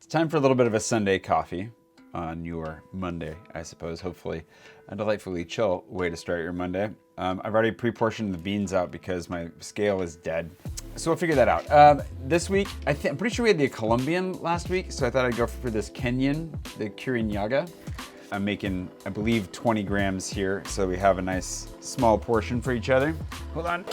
Time for a little bit of a Sunday coffee on your Monday, I suppose. Hopefully a delightfully chill way to start your Monday. I've already pre-portioned the beans out because my scale is dead. So we'll figure that out. This week, I'm pretty sure we had the Colombian last week, so I thought I'd go for this Kenyan, the Curating. I'm making, I believe, 20 grams here, so we have a nice small portion for each other. Hold on.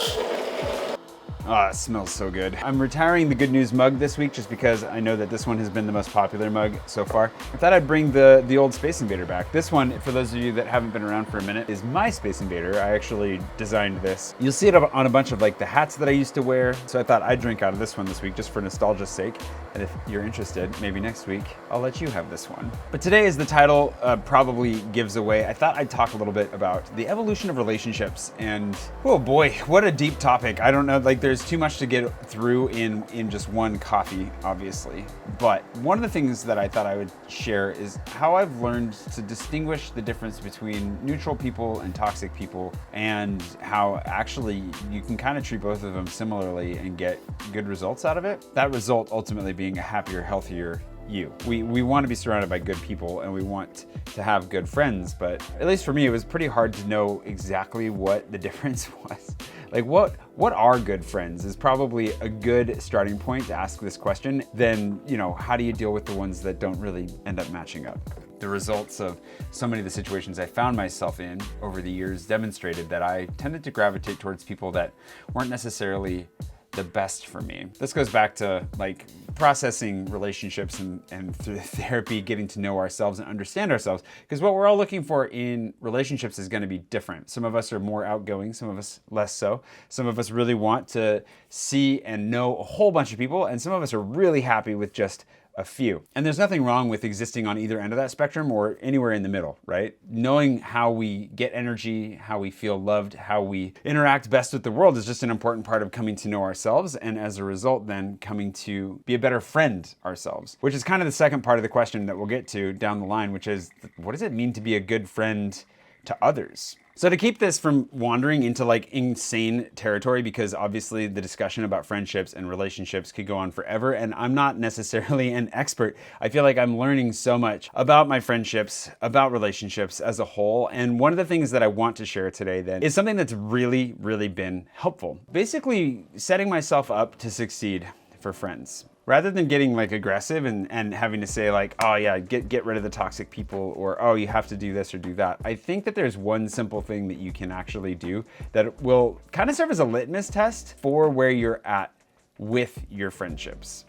Oh, it smells so good. I'm retiring the Good News mug this week just because I know that this one has been the most popular mug so far. I thought I'd bring the old Space Invader back. This one, for those of you that haven't been around for a minute, is my Space Invader. I actually designed this. You'll see it on a bunch of like the hats that I used to wear. So I thought I'd drink out of this one this week just for nostalgia's sake. And if you're interested, maybe next week, I'll let you have this one. But today, as the title probably gives away, I thought I'd talk a little bit about the evolution of relationships. And oh boy, what a deep topic. I don't know, like there's too much to get through in just one coffee, obviously. But one of the things that I thought I would share is how I've learned to distinguish the difference between neutral people and toxic people, and how actually you can kind of treat both of them similarly and get good results out of it. That result ultimately being a happier, healthier you. We want to be surrounded by good people and we want to have good friends, but at least for me, it was pretty hard to know exactly what the difference was. Like what are good friends is probably a good starting point to ask this question. Then, you know, how do you deal with the ones that don't really end up matching up? The results of so many of the situations I found myself in over the years demonstrated that I tended to gravitate towards people that weren't necessarily the best for me. This goes back to like processing relationships and through therapy, getting to know ourselves and understand ourselves. Because what we're all looking for in relationships is going to be different. Some of us are more outgoing, some of us less so. Some of us really want to see and know a whole bunch of people, and some of us are really happy with just a few. And there's nothing wrong with existing on either end of that spectrum or anywhere in the middle, right? Knowing how we get energy, how we feel loved, how we interact best with the world is just an important part of coming to know ourselves, and as a result then coming to be a better friend ourselves, which is kind of the second part of the question that we'll get to down the line, which is, what does it mean to be a good friend to others? So to keep this from wandering into like insane territory, because obviously the discussion about friendships and relationships could go on forever, and I'm not necessarily an expert. I feel like I'm learning so much about my friendships, about relationships as a whole. And one of the things that I want to share today then is something that's really been helpful. Basically setting myself up to succeed for friends. Rather than getting like aggressive and having to say like, oh yeah, get rid of the toxic people, or oh, you have to do this or do that. I think that there's one simple thing that you can actually do that will kind of serve as a litmus test for where you're at with your friendships.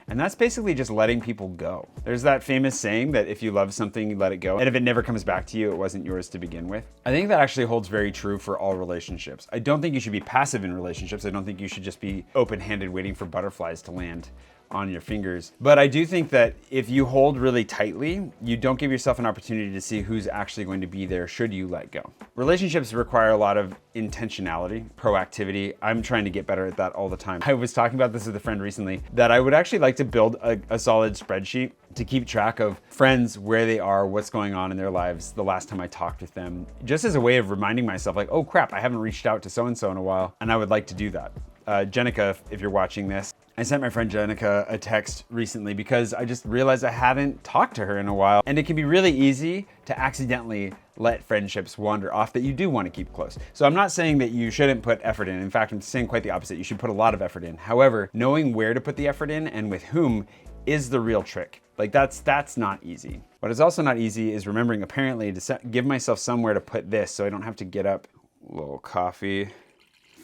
And that's basically just letting people go. There's that famous saying that if you love something, you let it go. And if it never comes back to you, it wasn't yours to begin with. I think that actually holds very true for all relationships. I don't think you should be passive in relationships. I don't think you should just be open-handed waiting for butterflies to land on your fingers. But I do think that if you hold really tightly, you don't give yourself an opportunity to see who's actually going to be there should you let go. Relationships require a lot of intentionality, proactivity. I'm trying to get better at that all the time. I was talking about this with a friend recently, that I would actually like to build a solid spreadsheet to keep track of friends, where they are, what's going on in their lives, the last time I talked with them, just as a way of reminding myself like, oh crap, I haven't reached out to so-and-so in a while, and I would like to do that. Jenica, if you're watching this, I sent my friend Jenica a text recently because I just realized I hadn't talked to her in a while. And it can be really easy to accidentally let friendships wander off that you do want to keep close. So I'm not saying that you shouldn't put effort in. In fact, I'm saying quite the opposite. You should put a lot of effort in. However, knowing where to put the effort in and with whom is the real trick. Like that's not easy. What is also not easy is remembering apparently to give myself somewhere to put this so I don't have to get up. A little coffee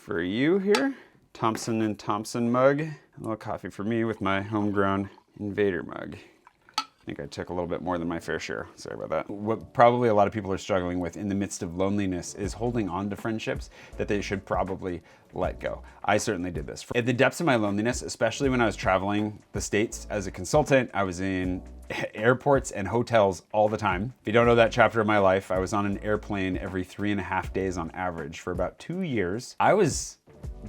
for you here. Thompson & Thompson mug. A little coffee for me with my homegrown Invader mug. I think I took a little bit more than my fair share. Sorry about that. What probably a lot of people are struggling with in the midst of loneliness is holding on to friendships that they should probably let go. I certainly did this. At the depths of my loneliness, especially when I was traveling the States as a consultant, I was in airports and hotels all the time. If you don't know that chapter of my life, I was on an airplane every 3.5 days on average for about 2 years. I was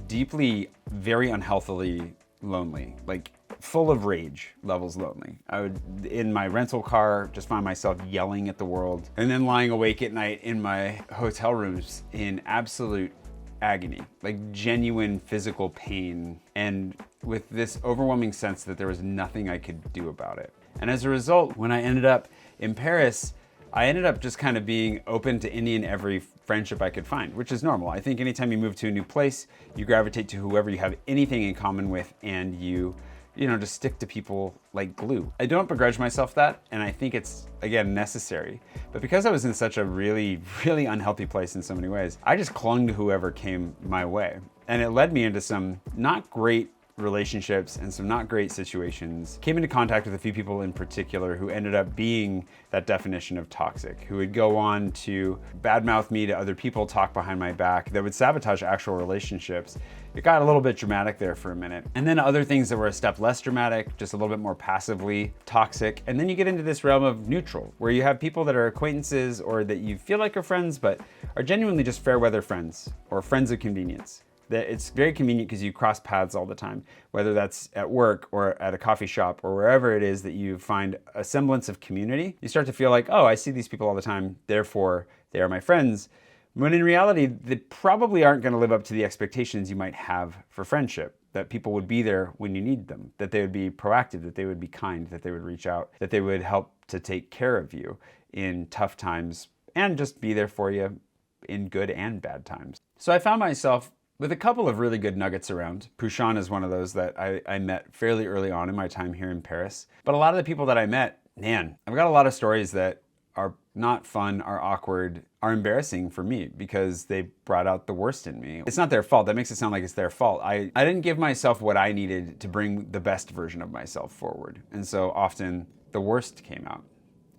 deeply, very unhealthily lonely, like full of rage levels lonely. I would, in my rental car, just find myself yelling at the world, and then lying awake at night in my hotel rooms in absolute agony, like genuine physical pain, and with this overwhelming sense that there was nothing I could do about it. And as a result, when I ended up in Paris, I ended up just kind of being open to any and every friendship I could find, which is normal. I think anytime you move to a new place, you gravitate to whoever you have anything in common with, and you just stick to people like glue. I don't begrudge myself that, and I think it's, again, necessary. But because I was in such a really, really unhealthy place in so many ways, I just clung to whoever came my way. And it led me into some not great relationships and some not great situations. Came into contact with a few people in particular who ended up being that definition of toxic, who would go on to badmouth me to other people, talk behind my back, that would sabotage actual relationships. It got a little bit dramatic there for a minute. And then other things that were a step less dramatic, just a little bit more passively toxic. And then you get into this realm of neutral, where you have people that are acquaintances or that you feel like are friends, but are genuinely just fair weather friends or friends of convenience. That it's very convenient because you cross paths all the time, whether that's at work or at a coffee shop or wherever it is that you find a semblance of community. You start to feel like, oh, I see these people all the time, therefore they are my friends. When in reality, they probably aren't going to live up to the expectations you might have for friendship, that people would be there when you need them, that they would be proactive, that they would be kind, that they would reach out, that they would help to take care of you in tough times and just be there for you in good and bad times. So I found myself with a couple of really good nuggets around. Patron is one of those that I met fairly early on in my time here in Paris. But a lot of the people that I met, man, I've got a lot of stories that are not fun, are awkward, are embarrassing for me because they brought out the worst in me. It's not their fault. That makes it sound like it's their fault. I didn't give myself what I needed to bring the best version of myself forward. And so often the worst came out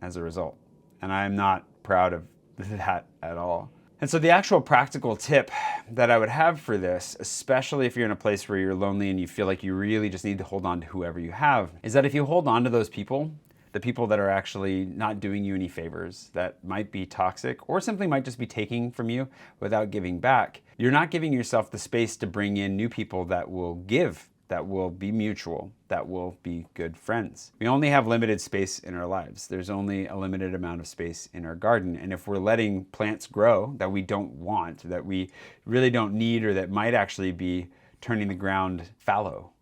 as a result. And I'm not proud of that at all. And so the actual practical tip that I would have for this, especially if you're in a place where you're lonely and you feel like you really just need to hold on to whoever you have, is that if you hold on to those people, the people that are actually not doing you any favors, that might be toxic or simply might just be taking from you without giving back, you're not giving yourself the space to bring in new people that will give, that will be mutual, that will be good friends. We only have limited space in our lives. There's only a limited amount of space in our garden. And if we're letting plants grow that we don't want, that we really don't need, or that might actually be turning the ground fallow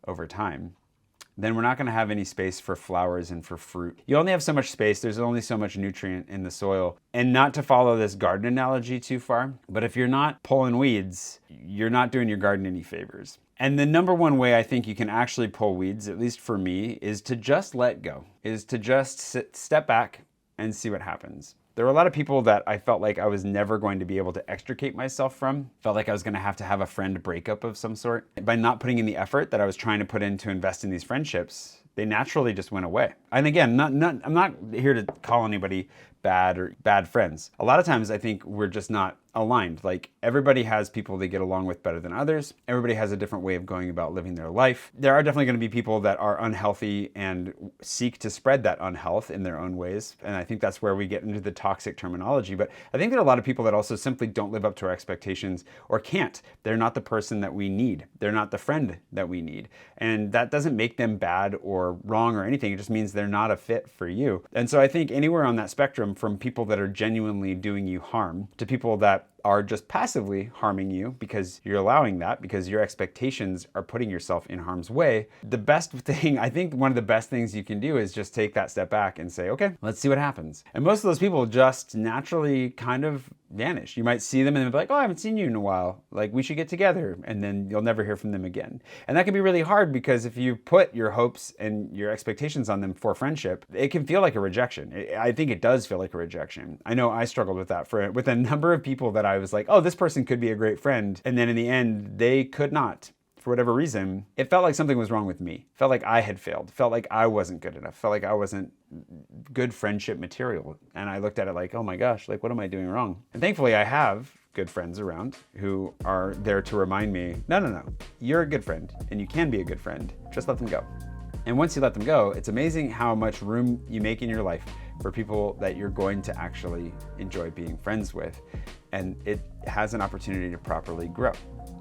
over time, then we're not going to have any space for flowers and for fruit. You only have so much space. There's only so much nutrient in the soil. And not to follow this garden analogy too far, but if you're not pulling weeds, you're not doing your garden any favors. And the number one way I think you can actually pull weeds, at least for me, is to just let go, is to just step back and see what happens. There were a lot of people that I felt like I was never going to be able to extricate myself from. Felt like I was going to have a friend breakup of some sort. By not putting in the effort that I was trying to put in to invest in these friendships, they naturally just went away. And again, I'm not here to call anybody bad or bad friends. A lot of times I think we're just not aligned. Like, everybody has people they get along with better than others. Everybody has a different way of going about living their life. There are definitely going to be people that are unhealthy and seek to spread that unhealth in their own ways. And I think that's where we get into the toxic terminology. But I think there are a lot of people that also simply don't live up to our expectations or can't. They're not the person that we need. They're not the friend that we need. And that doesn't make them bad or wrong or anything. It just means they're not a fit for you. And so I think anywhere on that spectrum, from people that are genuinely doing you harm to people that are just passively harming you because you're allowing that, because your expectations are putting yourself in harm's way, the best thing, I think one of the best things you can do is just take that step back and say, okay, let's see what happens. And most of those people just naturally kind of vanish. You might see them and they'll be like, oh, I haven't seen you in a while. Like, we should get together. And then you'll never hear from them again. And that can be really hard because if you put your hopes and your expectations on them for friendship, it can feel like a rejection. I think it does feel like a rejection. I know I struggled with that with a number of people that I was like, oh, this person could be a great friend. And then in the end, they could not. For whatever reason, it felt like something was wrong with me. It felt like I had failed. It felt like I wasn't good enough. It felt like I wasn't good friendship material. And I looked at it like, oh my gosh, like, what am I doing wrong? And thankfully I have good friends around who are there to remind me, no, you're a good friend and you can be a good friend. Just let them go. And once you let them go, it's amazing how much room you make in your life for people that you're going to actually enjoy being friends with. And it has an opportunity to properly grow.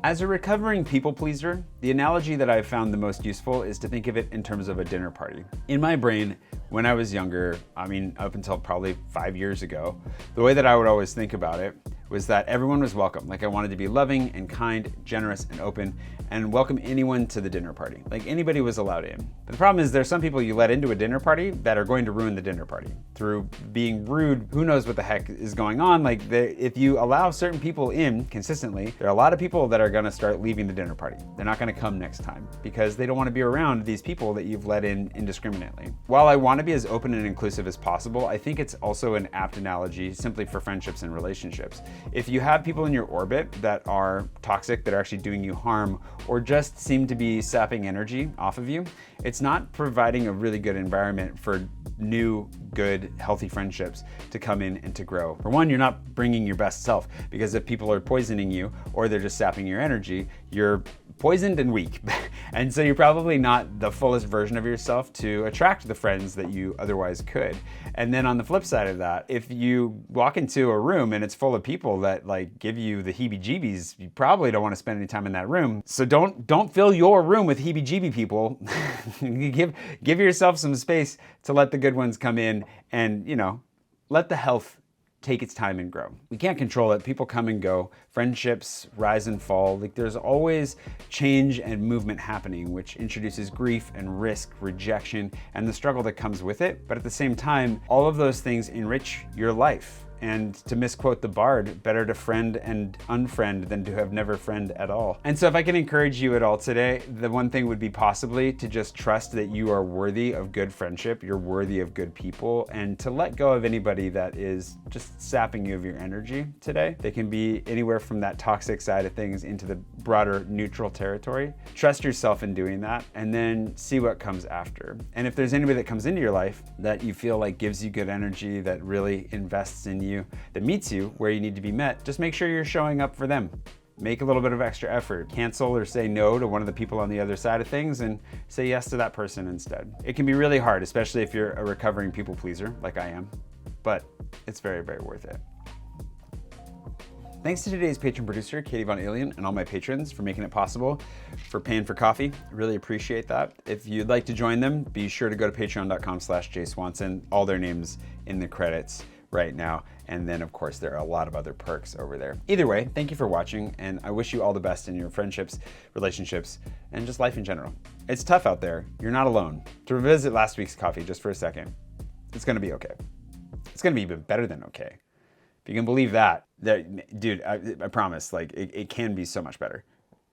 As a recovering people pleaser, the analogy that I've found the most useful is to think of it in terms of a dinner party. In my brain, when I was younger, I mean, up until probably 5 years ago, the way that I would always think about it was that everyone was welcome. Like I wanted to be loving and kind, generous and open, and welcome anyone to the dinner party. Like anybody was allowed in. But the problem is there's some people you let into a dinner party that are going to ruin the dinner party through being rude. Who knows what the heck is going on? Like if you allow certain people in consistently, there are a lot of people that are gonna start leaving the dinner party. They're not gonna come next time because they don't wanna be around these people that you've let in indiscriminately. While I wanna be as open and inclusive as possible, I think it's also an apt analogy simply for friendships and relationships. If you have people in your orbit that are toxic, that are actually doing you harm, or just seem to be sapping energy off of you, it's not providing a really good environment for new, good, healthy friendships to come in and to grow. For one, you're not bringing your best self, because if people are poisoning you or they're just sapping your energy, you're poisoned and weak. And so you're probably not the fullest version of yourself to attract the friends that you otherwise could. And then on the flip side of that, if you walk into a room and it's full of people that like give you the heebie-jeebies, you probably don't want to spend any time in that room. So don't fill your room with heebie-jeebie people. give yourself some space to let the good ones come in and, you know, let the health take its time and grow. We can't control it. People come and go. Friendships rise and fall. Like there's always change and movement happening, which introduces grief and risk, rejection, and the struggle that comes with it. But at the same time, all of those things enrich your life. And to misquote the bard, better to friend and unfriend than to have never friend at all. And so if I can encourage you at all today, the one thing would be possibly to just trust that you are worthy of good friendship, you're worthy of good people, and to let go of anybody that is just sapping you of your energy today. They can be anywhere from that toxic side of things into the broader neutral territory. Trust yourself in doing that, and then see what comes after. And if there's anybody that comes into your life that you feel like gives you good energy, that really invests in you, that meets you where you need to be met, just make sure you're showing up for them. Make a little bit of extra effort. Cancel or say no to one of the people on the other side of things and say yes to that person instead. It can be really hard, especially if you're a recovering people pleaser like I am, but it's very, very worth it. Thanks to today's patron producer, Katy von Illian, and all my patrons for making it possible, for paying for coffee. Really appreciate that. If you'd like to join them, be sure to go to patreon.com/Jay Swanson. All their names in the credits right now. And then of course, there are a lot of other perks over there. Either way, thank you for watching, and I wish you all the best in your friendships, relationships, and just life in general. It's tough out there. You're not alone. To revisit last week's coffee just for a second, it's gonna be okay. It's gonna be even better than okay. If you can believe that, dude, I promise, like it can be so much better.